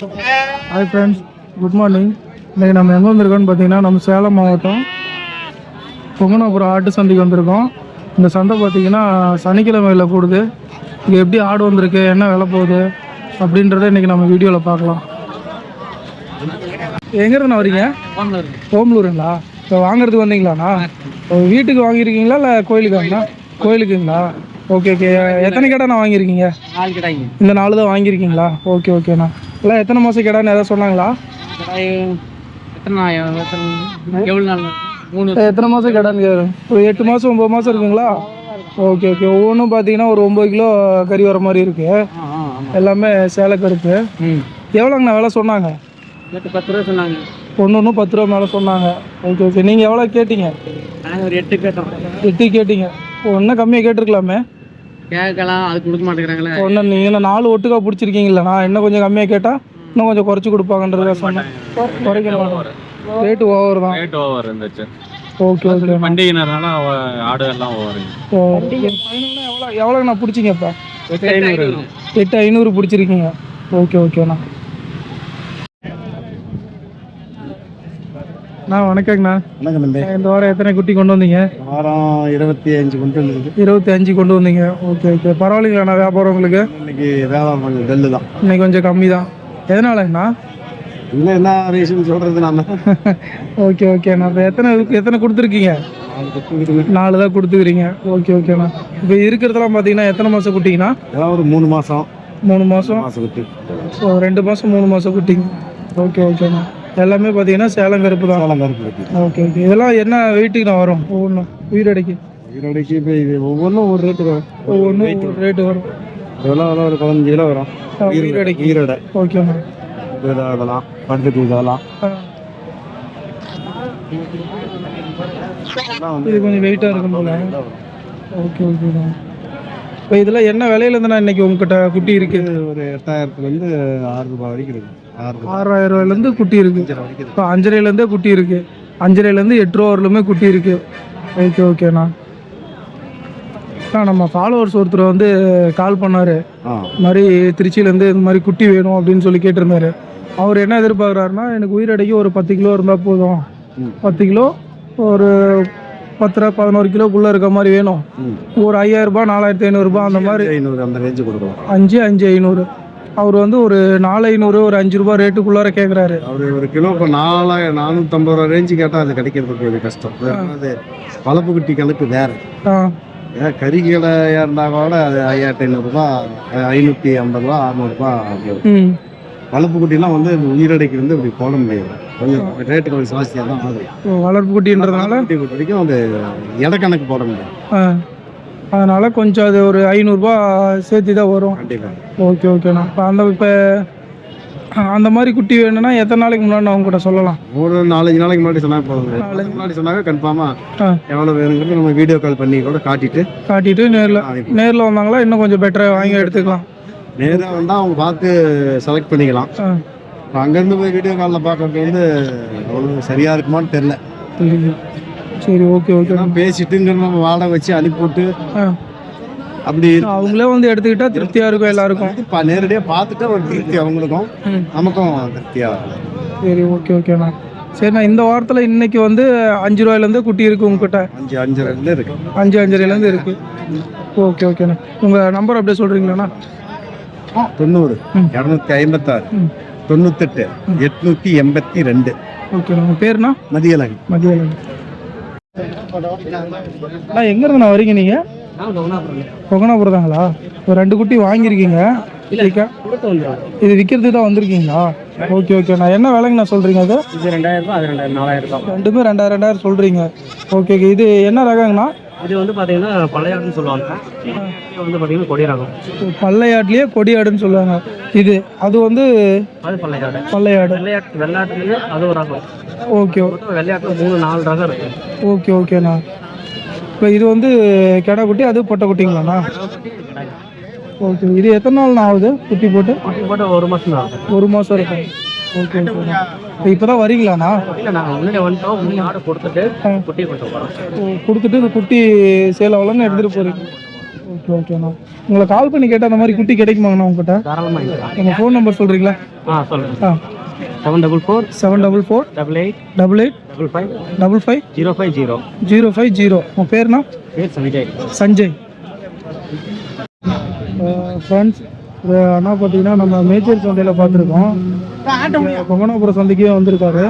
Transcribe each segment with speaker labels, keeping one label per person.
Speaker 1: Hi friends, good morning. இன்றைக்கி நம்ம எங்கே வந்திருக்கோம்னு பார்த்தீங்கன்னா, நம்ம சேலம் மாவட்டம் பொங்கனாபுரம் ஆட்டு சந்தைக்கு வந்திருக்கோம். இந்த சந்தை பார்த்தீங்கன்னா சனிக்கிழமையில் கூடுது. இங்கே எப்படி ஆடு வந்திருக்கு, என்ன விலை போகுது அப்படின்றத இன்றைக்கி நம்ம வீடியோவில் பார்க்கலாம். எங்கேருந்து வரீங்க? ஓமலூருங்களா? இப்போ வாங்குறதுக்கு வந்தீங்களாண்ணா? வீட்டுக்கு வாங்கியிருக்கீங்களா இல்லை கோயிலுக்காங்கண்ணா? கோயிலுக்குங்களா? Okay okay. எத்தனை கேடாண்ணா வாங்கியிருக்கீங்க?
Speaker 2: 4 கிடாய்ங்க.
Speaker 1: இந்த 4 தான் வாங்கியிருக்கீங்களா? ஓகே ஓகேண்ணா. இல்லை எத்தனை மாதம் கேடான்னு எதாவது சொன்னாங்களா?
Speaker 2: எவ்வளோ நாள்? 3.
Speaker 1: எத்தனை மாதம் கேடான்னு கேட்குறேன். ஒரு 8 மாதம் 9 மாதம் இருக்குங்களா? Okay okay. ஒவ்வொன்றும் பார்த்தீங்கன்னா ஒரு 9 கிலோ கறி வர மாதிரி இருக்குது. எல்லாமே சேலை கருப்பு. எவ்வளோங்கண்ணா விலை சொன்னாங்க?
Speaker 2: 10 ரூபா சொன்னாங்க.
Speaker 1: ஒன்று 10 ரூபா மேலே சொன்னாங்க. Okay okay. நீங்கள் எவ்வளோ கேட்டீங்க?
Speaker 2: நாங்கள் ஒரு 8 கேட்டோம்.
Speaker 1: 8 கேட்டீங்க. ஒன்றும் கம்மியாக கேட்டிருக்கலாமே?
Speaker 2: கேட்கலாம், அது கொடுக்க மாட்டேங்கிறாங்களே.
Speaker 1: ஒன்று நீங்கள் 4 ஒட்டுக்கா பிடிச்சிருக்கீங்களா? நான் இன்னும் கொஞ்சம் கம்மியாக கேட்டால் இன்னும் கொஞ்சம் குறைச்சி கொடுப்பாங்கன்றதா சொன்னேன். குறைக்கணும். ரேட்டு ஓவர் தான்.
Speaker 3: ரேட் ஓவர் இருந்துச்சு.
Speaker 1: Okay okay.
Speaker 3: பண்டிகைனால ஆடு எல்லாம் ஓவர்.
Speaker 1: எவ்வளோண்ணா பிடிச்சிங்க இப்போ?
Speaker 3: 8,500.
Speaker 1: 8,500 பிடிச்சிருக்கீங்க. ஓகே ஓகேண்ணா. வணக்கங்கண்ணா.
Speaker 4: வணக்கம் தம்பி.
Speaker 1: இந்த வாரம் எத்தனை குட்டி கொண்டு வந்தீங்க?
Speaker 4: வாரம் 25 கொண்டு வந்தது.
Speaker 1: 25 கொண்டு வந்தீங்க. Okay okay. பரவாயில்லைங்கண்ணா வியாபாரம் உங்களுக்கு?
Speaker 4: இன்னைக்கு வியாபாரம் கொஞ்சம் டல்லு தான்.
Speaker 1: இன்னைக்கு கொஞ்சம் கம்மி தான். எதனாலங்கண்ணா?
Speaker 4: இன்னும் என்ன ரீசன் சொல்கிறது நாம?
Speaker 1: ஓகே ஓகேண்ணா. இப்போ எத்தனை கொடுத்துருக்கீங்க? 4 தான் கொடுத்துக்கிறீங்க. ஓகே ஓகேண்ணா. இப்போ இருக்கிறதெல்லாம் பார்த்தீங்கன்னா எத்தனை மாதம் குட்டிங்கண்ணா?
Speaker 4: ஏதாவது ஒரு 3 மாதம்.
Speaker 1: 3 மாதம்
Speaker 4: குட்டி.
Speaker 1: 2 மாதம் 3 மாதம் குட்டிங்க. ஓகே ஓகேண்ணா. எல்லாமே பார்த்தீங்கன்னா சேலம் கருப்பு தான்.
Speaker 4: சேலம் கருப்பு குட்டி.
Speaker 1: Okay okay. இதெல்லாம் என்ன வெயிட்டுக்கு நான் வரும்? ஒவ்வொன்றும் உயிரடைக்கு
Speaker 4: இப்போ இது ஒவ்வொன்றும் ஒரு ரேட்டு வரும்.
Speaker 1: ஒவ்வொன்றும் ஒரு ரேட்டு வரும்.
Speaker 4: இதெல்லாம் ஒரு 15 கிலோ வரும்.
Speaker 1: உயிரடைக்கு.
Speaker 4: ஈரோடை.
Speaker 1: ஓகேண்ணா.
Speaker 4: இதெல்லாம் படுத்து இதெல்லாம்
Speaker 1: இது கொஞ்சம் வெயிட்டாக இருக்கும் போல. ஓகே ஓகேண்ணா. இப்போ இதில் என்ன விலையிலேருந்துண்ணா இன்னைக்கு உங்ககிட்ட குட்டி இருக்குது?
Speaker 4: ஒரு 8,000லேருந்து 6 ரூபாய் வரைக்கும் இருக்குது.
Speaker 1: 6,000 ரூபாயிலேருந்து குட்டி இருக்குது. இப்போ 5,500லேருந்தே குட்டி இருக்குது. 5,500லேருந்து 8 ரூபா வரலுமே குட்டி இருக்குது. ஓகே ஓகேண்ணா. நம்ம ஃபாலோவர்ஸ் ஒருத்தர் வந்து கால் பண்ணார். இந்த மாதிரி திருச்சியிலேருந்து இந்த மாதிரி குட்டி வேணும் அப்படின்னு சொல்லி கேட்டிருந்தாரு. அவர் என்ன எதிர்பார்க்குறாருன்னா, எனக்கு உயிரடைக்கு ஒரு 10 கிலோ இருந்தால் போதும். 10 கிலோ ஒரு 10 11 கிலோக்குள்ளே இருக்க மாதிரி வேணும். ஒரு 5,000 ரூபாய் 4,500 அந்த மாதிரி
Speaker 4: 500 அந்த ரேஞ்சு கொடுக்குறோம்.
Speaker 1: 5,500. அவர் வந்து ஒரு 4,500 ஒரு 5 ரூபா ரேட்டுக்குள்ளார கேட்குறாரு.
Speaker 4: அவர் ஒரு கிலோ இப்போ 450 ரூபா ரேஞ்சு கேட்டால் அது கிடைக்கிறதுக்கு கொஞ்சம் கஷ்டம். அது வளர்ப்பு குட்டி கணக்கு வேறு. ஏன் கறிகளை இருந்தால் கூட அது 5,500 ரூபா, 550 ரூபா, 600 ரூபா. வளர்ப்பு குட்டிலாம் வந்து உயிரடைக்கு வந்து இப்படி போட முடியாது. கொஞ்சம் ரேட்டு கொஞ்சம் ஜாஸ்தியாக தான் ஆகும்.
Speaker 1: வளர்ப்பு குட்டின்றதுனால
Speaker 4: குட்டி வரைக்கும் அது இடக்கணக்கு போட முடியாது.
Speaker 1: அதனால கொஞ்சம் அது ஒரு 500 ரூபா சேர்த்து தான் வரும்.
Speaker 4: கண்டிப்பாக.
Speaker 1: ஓகே ஓகேண்ணா. இப்போ அந்த மாதிரி குட்டி வேணும்னா எத்தனை நாளைக்கு முன்னாடி அவங்க கூட சொல்லலாம்?
Speaker 4: ஒரு 4-5 நாளைக்கு முன்னாடி சொன்னால் போதும். முன்னாடி சொன்னாங்க கன்ஃபார்மாக எவ்வளோ வேணுங்கிறது நம்ம வீடியோ கால் பண்ணி கூட காட்டிட்டு நேரில் வந்தாங்களா இன்னும் கொஞ்சம் பெட்டராக வாங்கி எடுத்துக்கலாம். நேராக வந்தால் அவங்க பார்த்து செலக்ட் பண்ணிக்கலாம். அங்கேருந்து போய் வீடியோ காலில் பார்க்கறது வந்து அவ்வளோ சரியாக இருக்குமான்னு தெரில.
Speaker 1: சரி ஓகே ஓகே.
Speaker 4: பேசிட்டுங்கிற நம்ம வாடகை வச்சு அனுப்பிவிட்டு அப்படி
Speaker 1: அவங்களே வந்து எடுத்துக்கிட்டா திருப்தியாக இருக்கும் எல்லாருக்கும்.
Speaker 4: நேரடியாக பார்த்துட்டு ஒரு திருப்தி அவங்களுக்கும் நமக்கும் திருப்தியாக.
Speaker 1: சரி ஓகே ஓகேண்ணா. சரிண்ணா. இந்த வாரத்தில் இன்னைக்கு வந்து 5 ரூபாயிலேருந்து குட்டி இருக்குது உங்ககிட்ட?
Speaker 4: 5,500 இருக்கு.
Speaker 1: 5,500 இருக்குது. ஓகே ஓகேண்ணா. உங்கள் நம்பர் அப்படியே சொல்கிறீங்களாண்ணா?
Speaker 4: 90 256 98 882.
Speaker 1: ஓகேண்ணா. உங்கள் பேருண்ணா?
Speaker 4: மதியழகு.
Speaker 1: எங்கேருந்துண்ணா வரீங்க நீங்கள்? பொங்கனாபுரம் தாங்களா? ஒரு 2 குட்டி வாங்கியிருக்கீங்க. இது விற்கிறதுக்கு தான் வந்திருக்கீங்களா? ஓகே ஓகேண்ணா. என்ன விலைங்கண்ணா சொல்கிறீங்க? அது
Speaker 2: 2,000 அது 4,000.
Speaker 1: ரெண்டுமே 2,000 சொல்கிறீங்க. Okay okay. இது என்ன ரகங்கண்ணா?
Speaker 2: இது வந்து பார்த்தீங்கன்னா பழையாடுன்னு சொல்லுவாங்க. இது வந்து பார்த்தீங்கன்னா கொடியாடும்.
Speaker 1: பள்ளையாட்லேயே கொடியாடுன்னு சொல்லுவாங்க. அது வந்து
Speaker 2: அது
Speaker 1: பள்ளையாடு.
Speaker 2: வெள்ளாட்டுலேயே அது ஒரு ரகம்.
Speaker 1: ஓகே.
Speaker 2: வெள்ளையாட்டில் 3-4 ரகம் இருக்குது.
Speaker 1: ஓகே ஓகேண்ணா. இப்போ இது வந்து கெடா குட்டி, அது பொட்டை குட்டிங்களாண்ணா? ஓகே. இது எத்தனை நாள்ண்ணா ஆகுது குட்டி போட்டு?
Speaker 2: 1 மாதம் தான்.
Speaker 1: 1 மாதம் இருக்கும். ஓகே ஓகேண்ணா. இப்போ தான் வரீங்களாண்ணா?
Speaker 2: இல்லை, நாங்கள் முன்னாடி வந்துட்டோம். 3 ஆடை கொடுத்துட்டு குட்டி கொடுத்துட்டு
Speaker 1: இந்த குட்டி சேல் ஆகலன்னு எடுத்துகிட்டு போகிறீங்க. ஓகே ஓகே ஓகேண்ணா. உங்களை கால் பண்ணி கேட்டால் அந்த மாதிரி குட்டி கிடைக்குமாங்கண்ணா உங்ககிட்ட?
Speaker 2: தாராளமாக.
Speaker 1: உங்கள் ஃபோன் நம்பர் சொல்கிறீங்களா?
Speaker 2: சொல்லுங்கள்.
Speaker 1: 744
Speaker 2: 744
Speaker 1: 88
Speaker 2: 88
Speaker 1: 55
Speaker 2: 050
Speaker 1: 050. உங்கள் பேர்ண்ணா?
Speaker 2: பேர் சஞ்சய்.
Speaker 1: சஞ்சய். ஃப்ரெண்ட்ஸ், அண்ணா பார்த்தீங்கன்னா நம்ம மேச்சேரி சந்தையில் பார்த்துருக்கோம். கொங்கனாபுரம் சந்தைக்கே வந்திருக்காரு.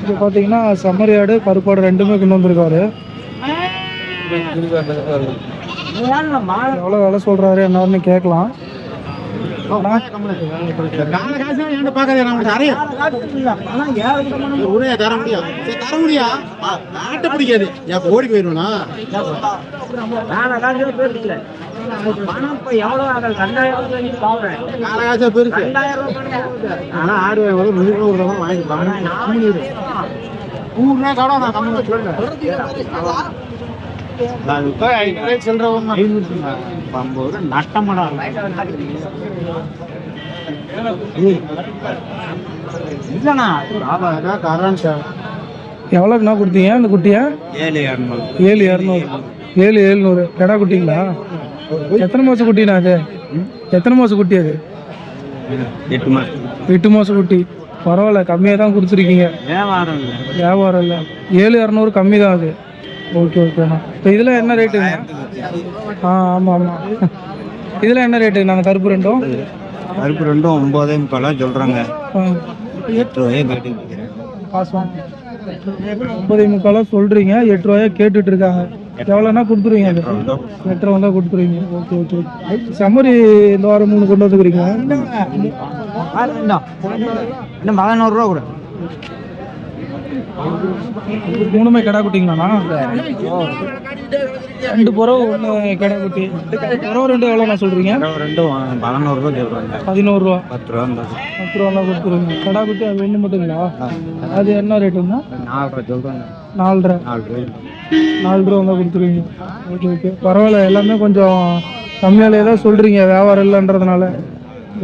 Speaker 1: இப்போ பார்த்தீங்கன்னா செம்மறியாடு கருப்பாடு ரெண்டுமே கொண்டு வந்திருக்காரு. எவ்வளோ விலை சொல்கிறாரு என்னன்னு கேட்கலாம்.
Speaker 4: ஓடி போயிருவா
Speaker 1: எவ்வளோக்குண்ணா கொடுத்தீங்க அந்த குட்டியை? 7,200. 7,700 கடா குட்டிங்களா? எத்தனை மாதம் குட்டிண்ணா அது? எத்தனை மாதம் குட்டி அது? 8 மாதம் குட்டி. பரவாயில்ல, கம்மியாக தான் கொடுத்துருக்கீங்க. வியாபாரம் இல்லை. 7,200 கம்மி தான் அது. ஓகே ஓகேண்ணா. இப்போ இதில் என்ன ரேட்டுங்க? ஆமாம் ஆமாம். இதில் என்ன ரேட்டுங்கண்ணா அந்த கருப்பு ரெண்டும்?
Speaker 4: கருப்பு ரெண்டும் 9,300 சொல்கிறாங்க. 8 ரூபாயே கேட்டு
Speaker 1: காசு வாங்க. 9,300 சொல்கிறீங்க, 8 ரூபாயா கேட்டுட்டு இருக்காங்க. எவ்வளோனா கொடுத்துருவீங்க? அது 8 ரூபா தான் கொடுத்துருவீங்க. Okay okay. செம்மறி இந்த வாரம் 3 கொண்டு வந்துக்கிறீங்க.
Speaker 2: இன்னும் 1100 ரூபா கூட.
Speaker 1: 3மே கடா குட்டிங்களாண்ணா? 2 புறவு 1 கடா குட்டி. புறவு 2 எவ்வளோண்ணா சொல்கிறீங்க?
Speaker 2: ரெண்டும் 1100 ரூபா சொல்கிறாங்க.
Speaker 1: 11 ரூபா.
Speaker 2: 10 ரூபா
Speaker 1: 10 ரூபா தான் கொடுத்துருவீங்க. கடா குட்டி அது ஒன்று மட்டுங்களா? அது என்ன ரேட்டுங்க?
Speaker 2: 4 ரூபா சொல்கிறாங்க.
Speaker 1: 4.5. 4 ரூபா தான் கொடுத்துருவீங்க. Okay okay. பரவாயில்ல, எல்லாமே கொஞ்சம் கம்மியாலே தான் சொல்கிறீங்க வியாபாரம் இல்லைன்றதுனால.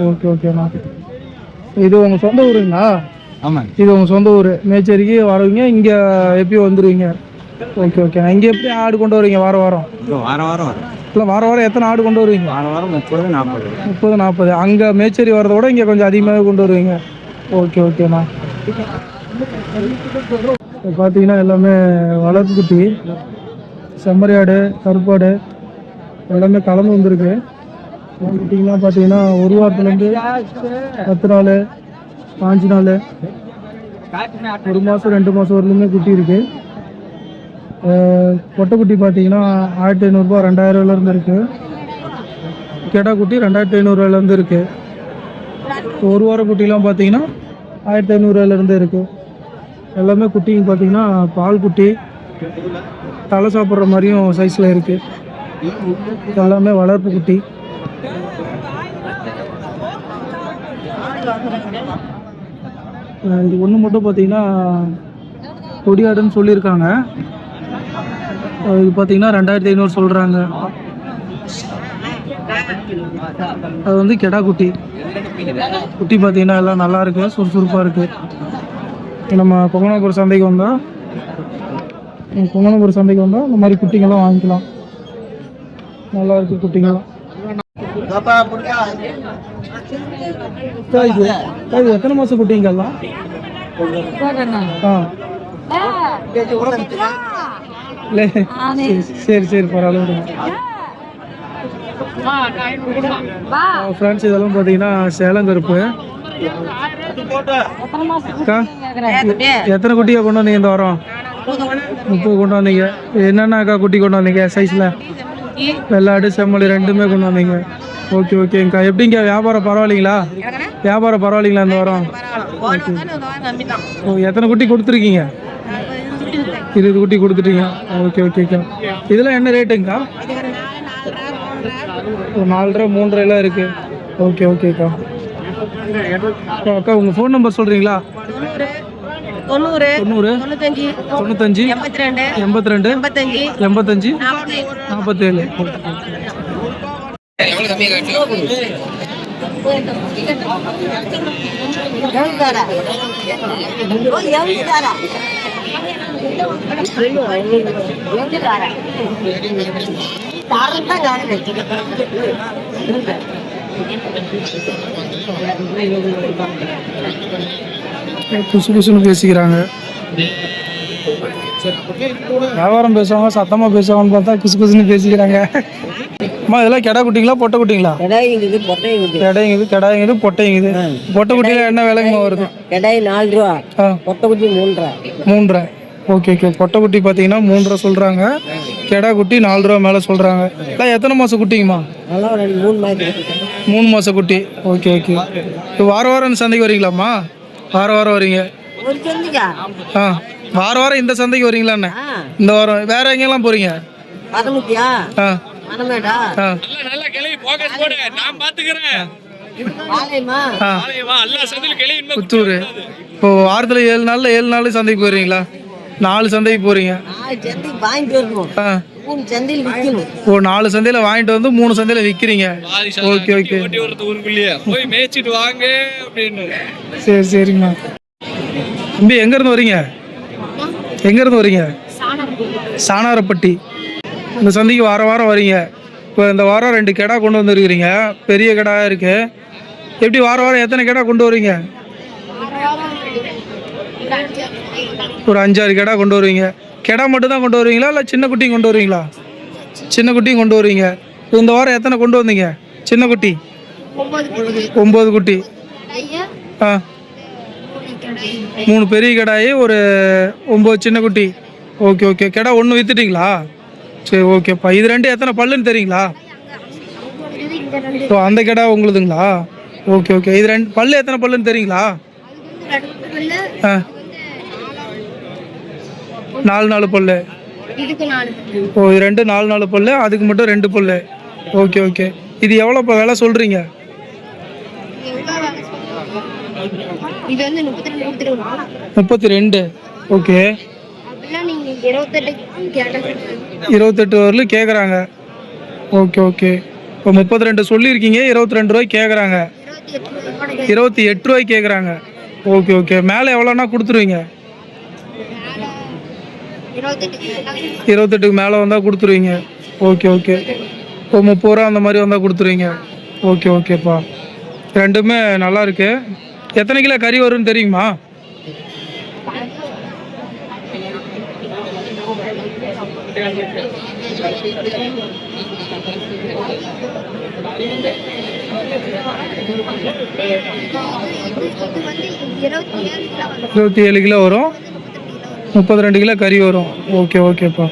Speaker 1: ஓகே ஓகேண்ணா. இது உங்கள் சொந்த ஊருங்களா?
Speaker 2: ஆமாம்.
Speaker 1: இது உங்கள் சொந்த ஊர். மேச்சேரிக்கு வருவீங்க, இங்கே எப்பயும் வந்துடுவீங்க. ஓகே ஓகேண்ணா. இங்கே எப்படி ஆடு கொண்டு வருவீங்க வாரம் வாரம்?
Speaker 2: வாரம் வாரம் வரும்.
Speaker 1: இல்லை, வாரம் வாரம் எத்தனை ஆடு கொண்டு வருவீங்க?
Speaker 2: வாரம் வாரம் 30 40.
Speaker 1: 30 40. அங்கே மேச்சேரி வரதை விட இங்கே கொஞ்சம் அதிகமாகவே கொண்டு வருவீங்க. ஓகே ஓகேண்ணா. இப்போ பார்த்தீங்கன்னா எல்லாமே வளர்ப்பு குட்டி, செம்மறியாடு கருப்பாடு எல்லாமே கலந்து வந்திருக்கு. குட்டிங்கெலாம் பார்த்தீங்கன்னா 1 வாரத்துலேருந்து 10 நாள் 5 நாள் 1 மாதம் 2 மாதம் வரலுமே குட்டி இருக்குது. பொட்டைக்குட்டி பார்த்தீங்கன்னா 1,500 ரூபா 2,000 ரூபாயிலேருந்து இருக்குது. கெடா குட்டி 2,500 ரூபாயிலேருந்து இருக்குது. 1 வாரம் குட்டிலாம் பார்த்தீங்கன்னா 1,500 ரூபாயிலேருந்து இருக்குது. எல்லாமே குட்டிங்க பார்த்தீங்கன்னா பால் குட்டி, தலை சாப்பிட்ற மாதிரியும் சைஸில் இருக்குது. எல்லாமே வளர்ப்பு குட்டி. இது ஒன்று மட்டும் பார்த்தீங்கன்னா கொடியாடுன்னு சொல்லியிருக்காங்க. இது பார்த்தீங்கன்னா 2,500 சொல்கிறாங்க. அது வந்து கெடா குட்டி. குட்டி பார்த்தீங்கன்னா எல்லாம் நல்லா இருக்குது, சுறுசுறுப்பாக இருக்குது. நம்ம கொங்கனாபுரம் சந்தைக்கு வந்தால் இந்த மாதிரி குட்டிங்கெல்லாம் வாங்கிக்கலாம். நல்லா இருக்குது குட்டிங்கெல்லாம். இது எத்தனை மாதம் குட்டிங்கெல்லாம்? சரி சரி பரவாயில்ல. ஃப்ரெண்ட்ஸ், இதெல்லாம் பார்த்தீங்கன்னா சேலம் கருப்பு. எத்தனை குட்டியை கொண்டு வந்தீங்க இந்த வாரம்? 30 கொண்டு வந்தீங்க. என்னென்ன அக்கா குட்டி கொண்டு வந்தீங்க சைஸில்? வெள்ளாடு செம்மறி ரெண்டுமே கொண்டு வந்தீங்க. ஓகே ஓகேங்கக்கா. எப்படிங்க வியாபாரம் பரவாயில்லைங்களா? வியாபாரம் பரவாயில்லைங்களா இந்த வாரம்? ஓ, எத்தனை குட்டி கொடுத்துருக்கீங்க? 20 குட்டி கொடுத்துட்டீங்க. ஓகே ஓகேக்கா. இதெல்லாம் என்ன ரேட்டுங்கக்கா? 4.5 3.5 இருக்குது. ஓகே ஓகேக்கா. அக்கா உங்கள் ஃபோன் நம்பர் சொல்கிறீங்களா? 90 95 82 85 47. குசு குசுன்னு பேசிக்கிறாங்க. வியாபாரம் பேசுவாங்க, சத்தமாக பேசுவாங்கன்னு பார்த்தா குசு குசுன்னு பேசிக்கிறாங்க. அம்மா இதெல்லாம் கெடா குட்டிங்களா பொட்டை குட்டிங்களா?
Speaker 5: கடாய்ங்குது பொட்டைங்குது.
Speaker 1: கெடைங்குது கெடாய்ங்குது பொட்டைங்குது. பொட்டை குட்டியில் என்ன விலைங்கம்மா வருது?
Speaker 5: கடாய் 4 ரூபா,
Speaker 1: ஆ
Speaker 5: பொட்டை குட்டி 3 ரூபா.
Speaker 1: 3 ரூபா. Okay okay. பொட்டை குட்டி பார்த்தீங்கன்னா 3 ரூபா சொல்கிறாங்க, கெடா குட்டி 4 ரூபா மேலே சொல்கிறாங்க. எல்லாம் எத்தனை மாதம் குட்டிங்கம்மா?
Speaker 5: அதெல்லாம் ஒரு 3 மாதம்.
Speaker 1: 3 மாதம் குட்டி. Okay okay. இப்போ வாரம் இந்த சந்தைக்கு வரீங்களாம்மா? வாரம் வரீங்க?
Speaker 5: ஒரு செஞ்சுக்கா.
Speaker 1: ஆ வாரம் இந்த சந்தைக்கு வரீங்களாண்ணே? இந்த வாரம் வேற எங்கெல்லாம் போகிறீங்க?
Speaker 5: பதமுத்தியா,
Speaker 1: ஆ
Speaker 5: மனமேடா,
Speaker 1: ஆ
Speaker 5: பாளையமா,
Speaker 1: புத்தூர். இப்போ வாரத்தில் 7 நாளில் 7 நாள் சந்தைக்கு போயிடுறீங்களா? 4 சந்தைக்கு போகிறீங்க.
Speaker 5: 4 சந்தைக்கு வாங்கிட்டு வரணும்.
Speaker 1: ஆ
Speaker 5: 3 சந்தையில் விற்கணும்.
Speaker 1: ஓ 4 சந்தையில் வாங்கிட்டு வந்து 3 சந்தையில் விற்கிறீங்க. Okay okay.
Speaker 3: போய் மேய்ச்சிட்டு வாங்க அப்படின்னு.
Speaker 1: சரி சரிங்கண்ணா. தம்பி எங்கேருந்து வரீங்க? எங்கேருந்து வரீங்க? சாணாரப்பட்டி. இந்த சந்தைக்கு வாரம் வரீங்க. இப்போ இந்த வாரம் 2 கெடா கொண்டு வந்துருக்கிறீங்க, பெரிய கெடா இருக்கு. எப்படி வாரம் எத்தனை கெடா கொண்டு வரீங்க? ஒரு 5-6 கெடா கொண்டு வருவீங்க. கெடா மட்டும் தான் கொண்டு வருவீங்களா இல்லை சின்ன குட்டியும் கொண்டு வருவீங்களா? சின்ன குட்டியும் கொண்டு வருவீங்க. இந்த வாரம் எத்தனை கொண்டு வந்தீங்க? சின்ன குட்டி 9 குட்டி. ஆ 3 பெரிய கடாயி, ஒரு 9 சின்ன குட்டி. Okay okay. கெடா 1 விற்றுட்டிங்களா? சரி ஓகேப்பா. இது 2 எத்தனை பல்லுன்னு தெரியுங்களா? ஓ அந்த கெடா உங்களுதுங்களா? Okay okay. இது 2 பல்லு எத்தனை பல்லுன்னு தெரியுங்களா? ஆ 4 பல்லு. ஓ இது 2 4 பல்லு, அதுக்கு மட்டும் 2 பல்லு. Okay okay. இது எவ்வளோப்பா விலை சொல்கிறீங்க?
Speaker 6: இது வந்து
Speaker 1: 32. ஓகே. 28 வரலும் கேட்குறாங்க. Okay okay. இப்போ 32 சொல்லியிருக்கீங்க, 22 ரூபாய்க்கு கேட்குறாங்க. 28 ரூபாய்க்கு கேட்குறாங்க. Okay okay. மேலே எவ்வளோனா கொடுத்துருவீங்க? 28க்கு மேலே வந்தால் கொடுத்துருவீங்க. Okay okay. இப்போ 30 ரூபா அந்த மாதிரி வந்தால் கொடுத்துருவீங்க. ஓகே ஓகேப்பா. ரெண்டுமே நல்லா இருக்கு. எத்தனை கிலோ கறி வரும்னு தெரியுமா?
Speaker 6: வந்து
Speaker 1: 27 கிலோ வரும், 32 கிலோ கறி வரும். ஓகே ஓகேப்பா.